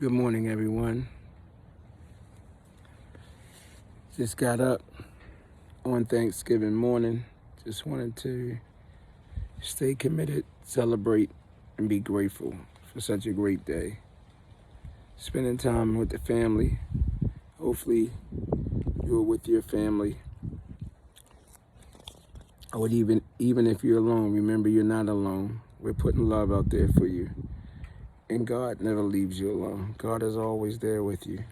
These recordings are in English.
Good morning, everyone. Just got up on Thanksgiving morning. Just wanted to stay committed, celebrate, and be grateful for such a great day. Spending time with the family. Hopefully, you're with your family. Or even if you're alone, remember you're not alone. We're putting love out there for you. And God never leaves you alone. God is always there with you.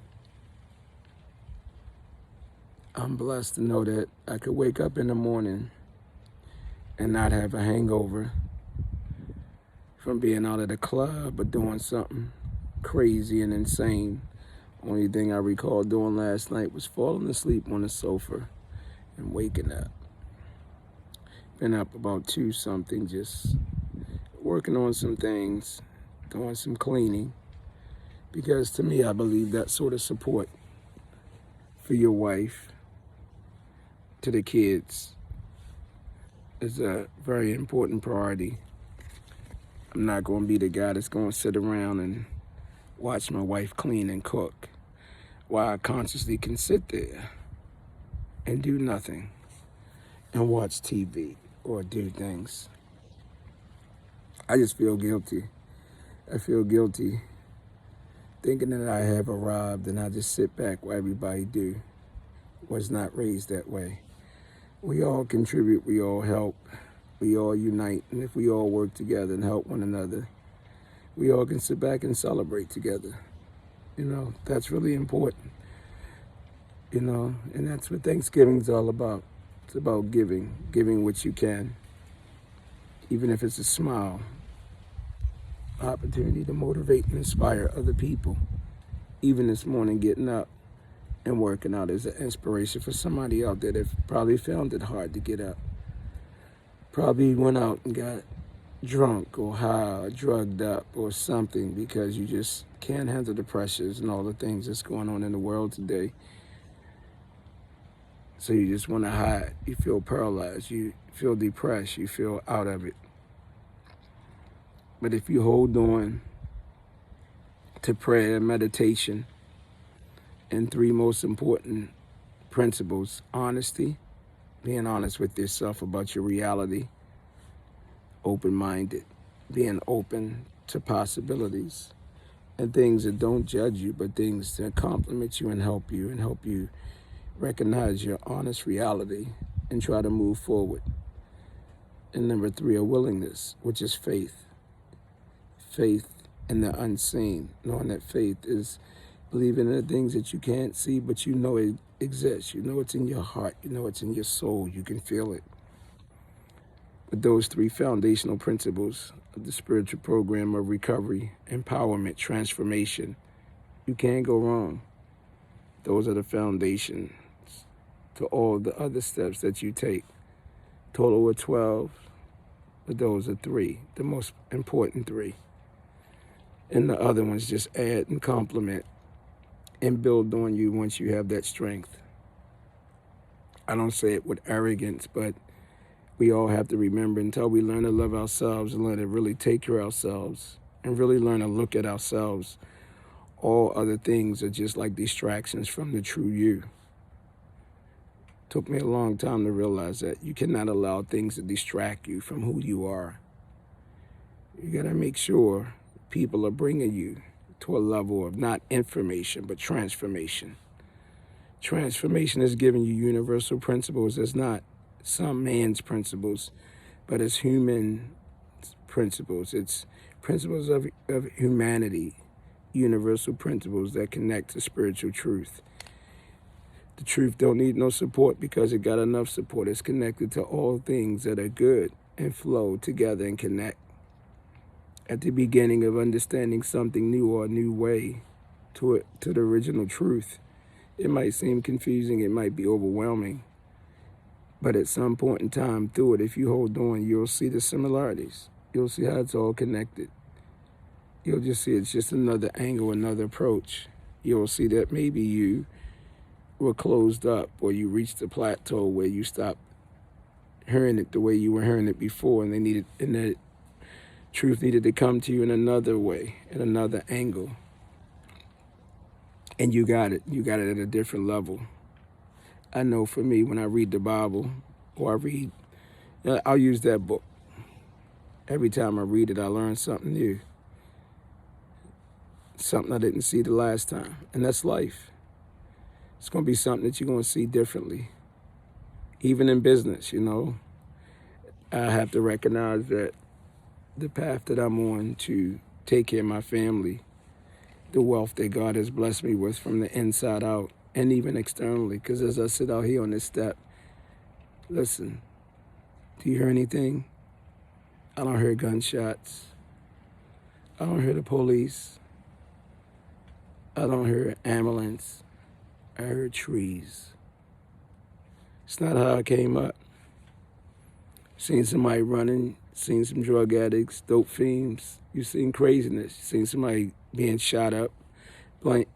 I'm blessed to know that I could wake up in the morning and not have a hangover from being out at the club or doing something crazy and insane. Only thing I recall doing last night was falling asleep on the sofa and waking up. Been up about 2 something, just working on some things, doing some cleaning. Because to me, I believe that sort of support for your wife, to the kids, is a very important priority. I'm not going to be the guy that's going to sit around and watch my wife clean and cook while I consciously can sit there and do nothing and watch TV or do things. I just feel guilty. I feel guilty thinking that I have arrived and I just sit back while everybody do. Was not raised that way. We all contribute, we all help, we all unite, and if we all work together and help one another, we all can sit back and celebrate together. That's really important. And that's what Thanksgiving's all about. It's about giving what you can, even if it's a smile, opportunity to motivate and inspire other people. Even this morning, getting up and working out is an inspiration for somebody out there that probably found it hard to get up. Probably went out and got drunk or high or drugged up or something because you just can't handle the pressures and all the things that's going on in the world today. So you just want to hide. You feel paralyzed. You feel depressed. You feel out of it. But if you hold on to prayer and meditation and 3 most important principles: honesty, being honest with yourself about your reality; open-minded, being open to possibilities and things that don't judge you, but things that compliment you and help you recognize your honest reality and try to move forward. And number 3, a willingness, which is faith. Faith in the unseen, knowing that faith is believing in the things that you can't see, but you know it exists. You know it's in your heart. You know it's in your soul. You can feel it. With those 3 foundational principles of the spiritual program of recovery, empowerment, transformation, you can't go wrong. Those are the foundations to all the other steps that you take. Total of 12, but those are 3, the most important 3. And the other ones just add and complement and build on you once you have that strength. I don't say it with arrogance, but we all have to remember, until we learn to love ourselves and learn to really take care of ourselves and really learn to look at ourselves, all other things are just like distractions from the true you. Took me a long time to realize that you cannot allow things to distract you from who you are. You got to make sure people are bringing you to a level of not information, but transformation. Transformation is giving you universal principles. It's not some man's principles, but it's human principles. It's principles of humanity, universal principles that connect to spiritual truth. The truth don't need no support because it got enough support. It's connected to all things that are good and flow together and connect. At the beginning of understanding something new or a new way to the original truth, it might seem confusing, it might be overwhelming, but at some point in time through it, if you hold on, you'll see the similarities. You'll see how it's all connected. You'll just see it's just another angle, another approach. You'll see that maybe you were closed up, or you reached a plateau where you stopped hearing it the way you were hearing it before, and the truth needed to come to you in another way, in another angle. And you got it. You got it at a different level. I know for me, when I read the Bible, or I'll use that book. Every time I read it, I learn something new, something I didn't see the last time. And that's life. It's going to be something that you're going to see differently. Even in business, I have to recognize that the path that I'm on to take care of my family, the wealth that God has blessed me with from the inside out, and even externally. Because as I sit out here on this step, listen, do you hear anything? I don't hear gunshots. I don't hear the police. I don't hear ambulance. I heard trees. It's not how I came up. Seen somebody running, seen some drug addicts, dope fiends. You seen craziness. You seen somebody being shot up,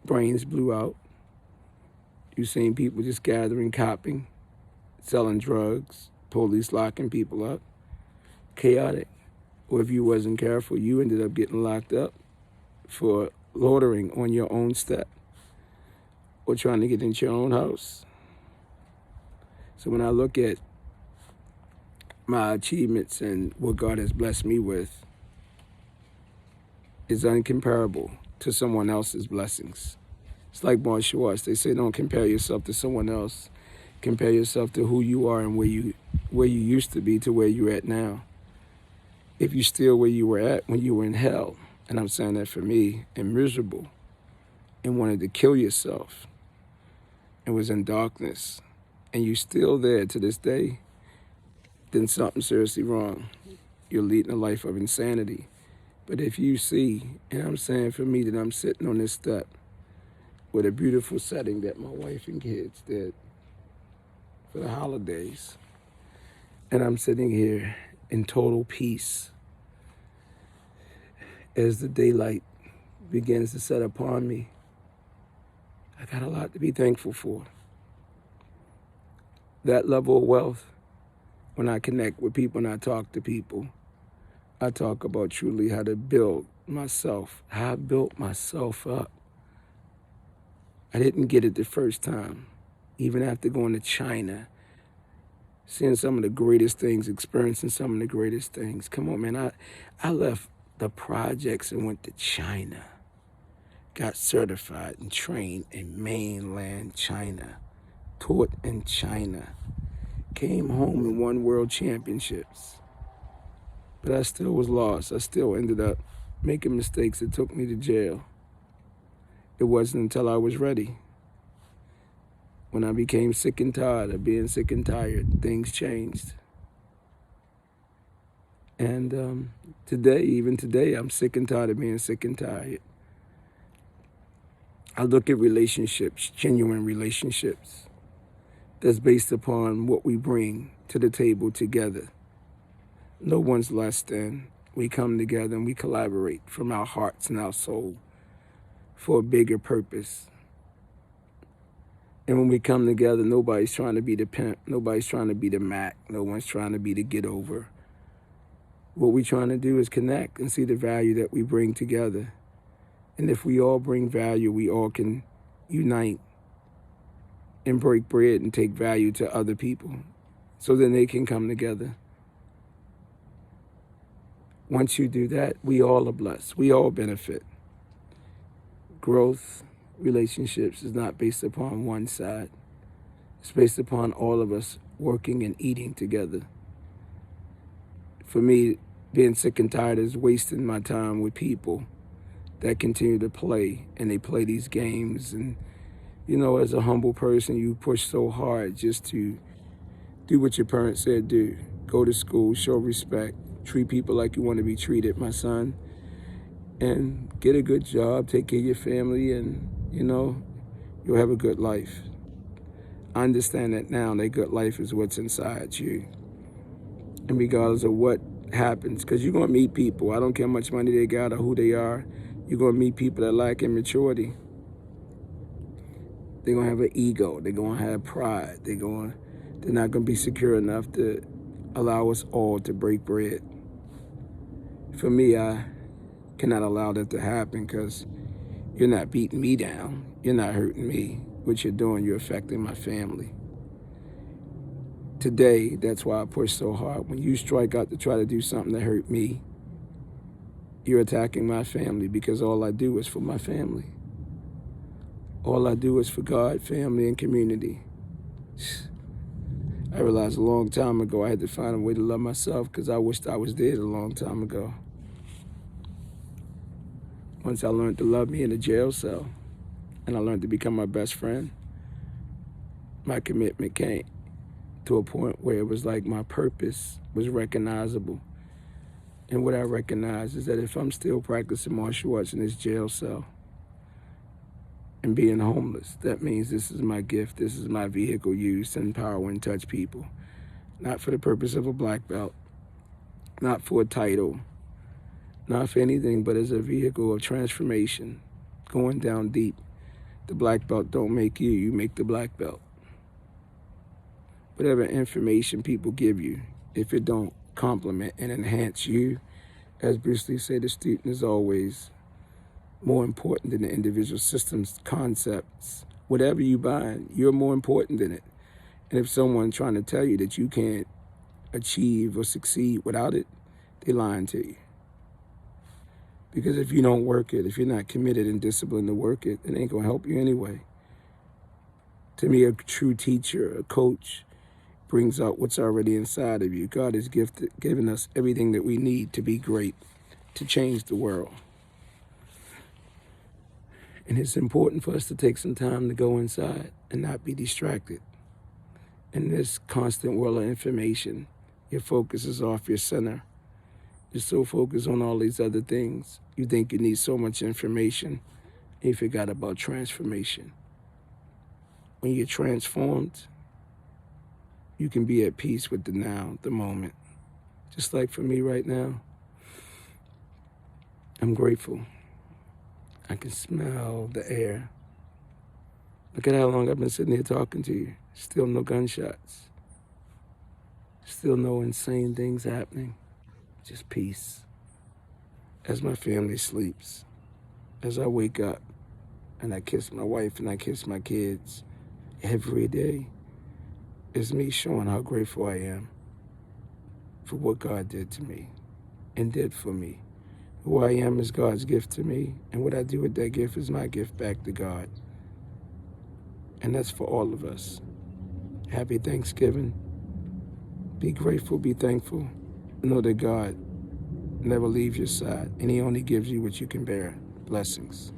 brains blew out. You seen people just gathering, copping, selling drugs, police locking people up. Chaotic. Or if you wasn't careful, you ended up getting locked up for loitering on your own step or trying to get into your own house. So when I look at my achievements and what God has blessed me with, is incomparable to someone else's blessings. It's like martial arts. They say don't compare yourself to someone else. Compare yourself to who you are and where you used to be to where you're at now. If you're still where you were at when you were in hell, and I'm saying that for me, and miserable, and wanted to kill yourself, and was in darkness, and you're still there to this day, then something's seriously wrong. You're leading a life of insanity. But if you see, and I'm saying for me that I'm sitting on this step with a beautiful setting that my wife and kids did for the holidays, and I'm sitting here in total peace as the daylight begins to set upon me, I got a lot to be thankful for. That level of wealth, when I connect with people and I talk to people, I talk about truly how to build myself, how I built myself up. I didn't get it the first time, even after going to China, seeing some of the greatest things, experiencing some of the greatest things. Come on, man, I left the projects and went to China, got certified and trained in mainland China, taught in China, came home and won world championships. But I still was lost. I still ended up making mistakes that took me to jail. It wasn't until I was ready. When I became sick and tired of being sick and tired, things changed. And even today, I'm sick and tired of being sick and tired. I look at relationships, genuine relationships, that's based upon what we bring to the table together. No one's less than. We come together and we collaborate from our hearts and our soul for a bigger purpose. And when we come together, nobody's trying to be the pimp. Nobody's trying to be the Mac. No one's trying to be the get over. What we're trying to do is connect and see the value that we bring together. And if we all bring value, we all can unite and break bread and take value to other people so then they can come together. Once you do that, we all are blessed. We all benefit. Growth, relationships is not based upon one side. It's based upon all of us working and eating together. For me, being sick and tired is wasting my time with people that continue to play, and they play these games. And, as a humble person, you push so hard just to do what your parents said do. Go to school, show respect, treat people like you want to be treated, my son, and get a good job, take care of your family, and, you'll have a good life. I understand that now, that good life is what's inside you. And regardless of what happens, because you're going to meet people. I don't care how much money they got or who they are. You're going to meet people that lack immaturity. They're going to have an ego. They're going to have pride. They're not going to be secure enough to allow us all to break bread. For me, I cannot allow that to happen, because You're not beating me down. You're not hurting me. What you're doing, you're affecting my family. Today, that's why I push so hard. When you strike out to try to do something that hurt me, you're attacking my family, because all I do is for my family. All I do is for God, family, and community. I realized a long time ago I had to find a way to love myself, because I wished I was dead a long time ago. Once I learned to love me in a jail cell, and I learned to become my best friend, my commitment came to a point where it was like my purpose was recognizable. And what I recognize is that if I'm still practicing martial arts in this jail cell and being homeless, that means this is my gift. This is my vehicle used to empower and touch people. Not for the purpose of a black belt, not for a title, not for anything, but as a vehicle of transformation, going down deep. The black belt don't make you, you make the black belt. Whatever information people give you, if it don't complement and enhance you, as Bruce Lee said, the student is always more important than the individual systems, concepts. Whatever you buy, you're more important than it. And if someone's trying to tell you that you can't achieve or succeed without it, they're lying to you. Because if you don't work it, if you're not committed and disciplined to work it, it ain't gonna help you anyway. To me, a true teacher, a coach, brings out what's already inside of you. God has given us everything that we need to be great, to change the world. And it's important for us to take some time to go inside and not be distracted. In this constant world of information, your focus is off your center. You're so focused on all these other things. You think you need so much information, and you forgot about transformation. When you're transformed, you can be at peace with the now, the moment. Just like for me right now, I'm grateful. I can smell the air. Look at how long I've been sitting here talking to you. Still no gunshots. Still no insane things happening. Just peace. As my family sleeps, as I wake up and I kiss my wife and I kiss my kids every day, it's me showing how grateful I am for what God did to me and did for me. Who I am is God's gift to me, and what I do with that gift is my gift back to God. And that's for all of us. Happy Thanksgiving. Be grateful, be thankful. Know that God never leaves your side, and He only gives you what you can bear. Blessings.